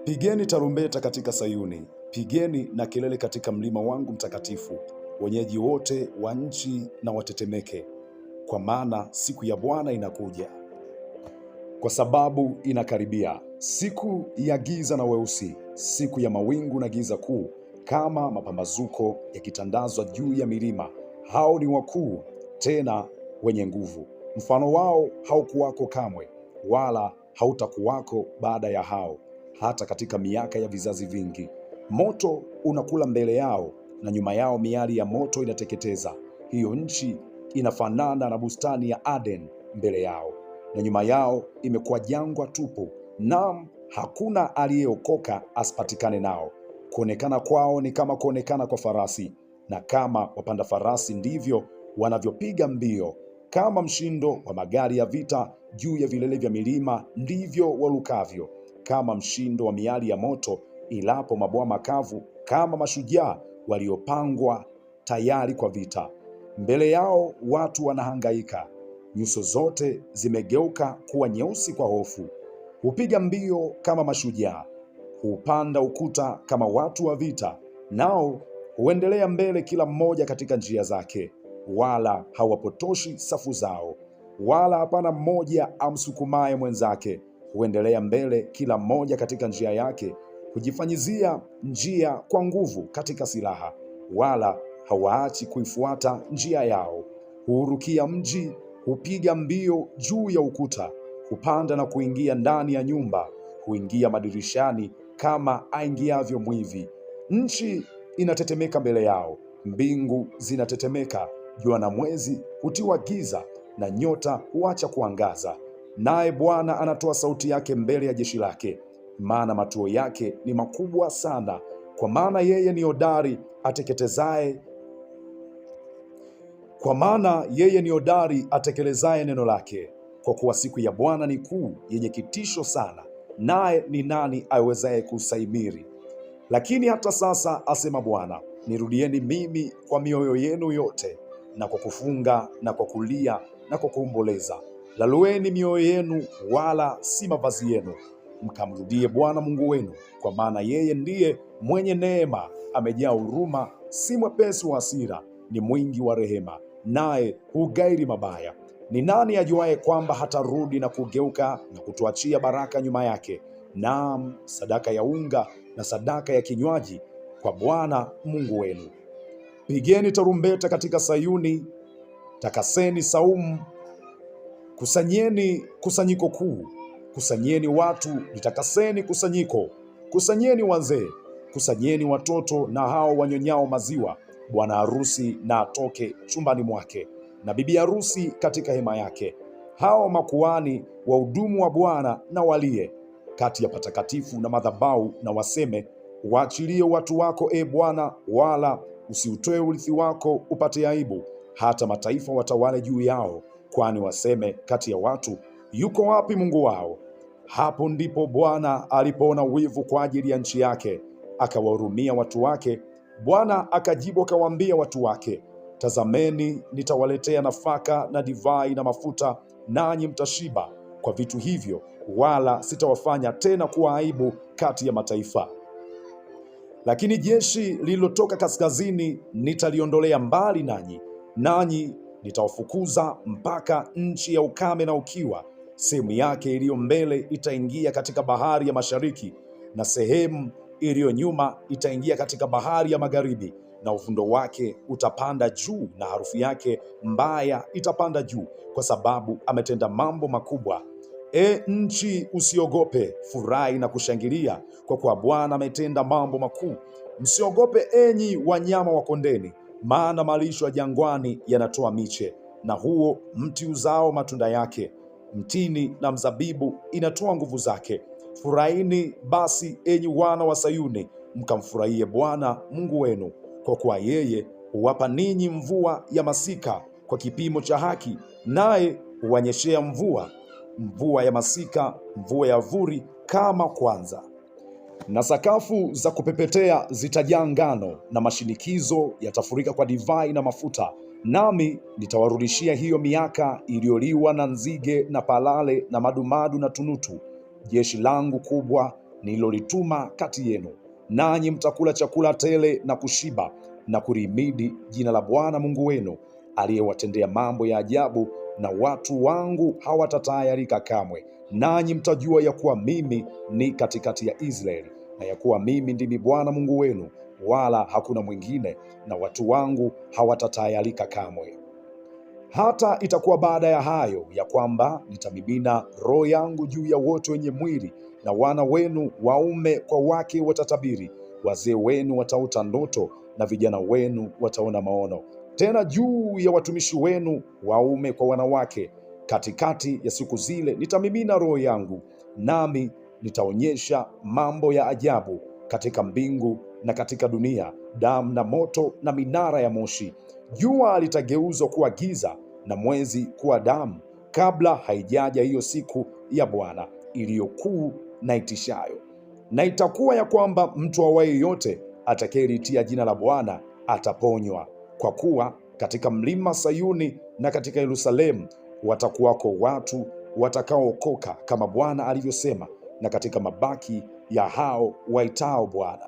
Pigeni tarumbeta katika Sayuni, pigeni na kelele katika mlima wangu mtakatifu. Wenyeji wote wa nchi na watetemeke, kwa maana siku ya Bwana inakuja, kwa sababu inakaribia, siku ya giza na weusi, siku ya mawingu na giza kuu, kama mapambazuko yakitandazwa juu ya milima. Hao ni wakuu tena wenye nguvu, mfano wao haukuwako kamwe, wala hautakuwako baada ya hao, hata katika miaka ya vizazi vingi. Moto unakula mbele yao, na nyuma yao miali ya moto inateketeza. Hiyo nchi inafanana na bustani ya Aden mbele yao, na nyuma yao imekuwa jangwa tupu. Naam, hakuna aliyeokoka asipatikane nao. Kuonekana kwao ni kama kuonekana kwa farasi, na kama wapanda farasi ndivyo wanavyopiga mbio. Kama mshindo wa magari ya vita juu ya vilele vya milima ndivyo walukavyo. Kama mshindo wa miali ya moto ilapo mabua makavu, kama mashujaa waliopangwa tayari kwa vita. Mbele yao watu wanahangaika, nyuso zote zimegeuka kuwa nyeusi kwa hofu. Hupiga mbio kama mashujaa, hupanda ukuta kama watu wa vita, nao huendelea mbele kila mmoja katika njia zake, wala hawapotoshi safu zao, wala hapana mmoja amsukumaye mwenzake. Huendelea mbele kila mmoja katika njia yake, hujifanyizia njia kwa nguvu katika silaha, wala hawaachi kuifuata njia yao. Huurukia mji, hupiga mbio juu ya ukuta, hupanda na kuingia ndani ya nyumba, huingia madirishani kama aingiavyo mwivi. Nchi inatetemeka mbele yao, mbingu zinatetemeka, jua na mwezi hutiwa giza, na nyota huacha kuangaza. Naye Bwana anatoa sauti yake mbele ya jeshi lake, maana matuo yake ni makubwa sana. Kwa maana yeye ni hodari atekelezaye neno lake. Kwa kuwa siku ya Bwana ni kuu, yenye kitisho sana, naye ni nani awezaye kusaimiri? Lakini hata sasa, asema Bwana, nirudieni mimi kwa mioyo yenu yote, na kwa kufunga na kwa kulia na kwa kuomboleza. Lalueni mioyo yenu, wala si mavazi yenu, mkamrudie Bwana Mungu wenu, kwa maana yeye ndiye mwenye neema, amejaa huruma, si mwepesi wa hasira, ni mwingi wa rehema, naye hugairi mabaya. Ni nani ajuaye kwamba hatarudi na kugeuka na kutuachia baraka nyuma yake? Naam, sadaka ya unga na sadaka ya kinywaji kwa Bwana Mungu wenu. Pigeni tarumbeta katika Sayuni, takaseni saumu, kusanyeni kusanyiko kuu, kusanyeni watu, litakaseni kusanyiko, kusanyeni wazee, kusanyeni watoto na hao wanyonyao maziwa. Bwana harusi na atoke chumbani mwake, na bibi harusi katika hema yake. Hao makuhani wahudumu wa Bwana na walie kati ya patakatifu na madhabahu, na waseme, waachilie watu wako, e Bwana, wala usiutoe urithi wako upate aibu, hata mataifa watawale juu yao. Kwani waseme kati ya watu, yuko wapi Mungu wao? Hapo ndipo Bwana alipoona wivu kwa ajili ya nchi yake, akawahurumia watu wake. Bwana akajibu akawaambia watu wake, tazameni, nitawaletea nafaka na divai na mafuta, nanyi mtashiba kwa vitu hivyo, wala sitawafanya tena kuwa aibu kati ya mataifa. Lakini jeshi lililotoka kaskazini nitaliondolea mbali nanyi nitawafukuza mpaka nchi ya ukame na ukiwa. Sehemu yake iliyo mbele itaingia katika bahari ya mashariki, na sehemu iliyo nyuma itaingia katika bahari ya magharibi, na uvundo wake utapanda juu, na harufu yake mbaya itapanda juu, kwa sababu ametenda mambo makubwa. E nchi, usiogope, furahi na kushangilia, kwa kuwa Bwana ametenda mambo makuu. Msiogope enyi wanyama wa kondeni, maana malisho ya jangwani yanatoa miche, na huo mti uzao matunda yake. Mtini na mzabibu inatoa nguvu zake. Furahini basi enyi wana wa Sayuni, mkamfurahie Bwana Mungu wenu, kwa kuwa yeye huwapa ninyi mvua ya masika kwa kipimo cha haki, naye huwanyeshea mvua ya masika, mvua ya vuli kama kwanza. Na sakafu za kupepetea zitajaa ngano, na mashinikizo yatafurika kwa divai na mafuta. Nami nitawarudishia hiyo miaka iliyoliwa na nzige na palale na madumadu na tunutu. Jeshi langu kubwa nililolituma kati yenu, nanyi mtakula chakula tele na kushiba na kulihimidi jina la Bwana Mungu wenu aliyewatendea mambo ya ajabu, na watu wangu hawatatahayarika kamwe. Nanyi mtajua ya kuwa mimi ni katikati ya Israeli, na ya kuwa mimi ndimi Bwana Mungu wenu, wala hakuna mwingine, na watu wangu hawatatahayarika kamwe. Hata itakuwa baada ya hayo ya kwamba nitamimina Roho yangu juu ya wote wenye mwili, na wana wenu waume kwa wake watatabiri, wazee wenu wataota ndoto, na vijana wenu wataona maono. Tena juu ya watumishi wenu waume kwa wanawake, katikati ya siku zile nitamimina Roho yangu, nami nitaonyesha mambo ya ajabu katika mbingu na katika dunia, damu na moto na minara ya moshi. Jua litageuzwa kuwa giza na mwezi kuwa damu, kabla haijaja hiyo siku ya Bwana iliyokuu na itishayo. Na itakuwa ya kwamba mtu awaye yote atakayelitia jina la Bwana ataponywa. Kwa kuwa katika mlima Sayuni na katika Yerusalemu watakuwako watu watakaookoka, kama Bwana alivyosema, na katika mabaki ya hao waitao Bwana.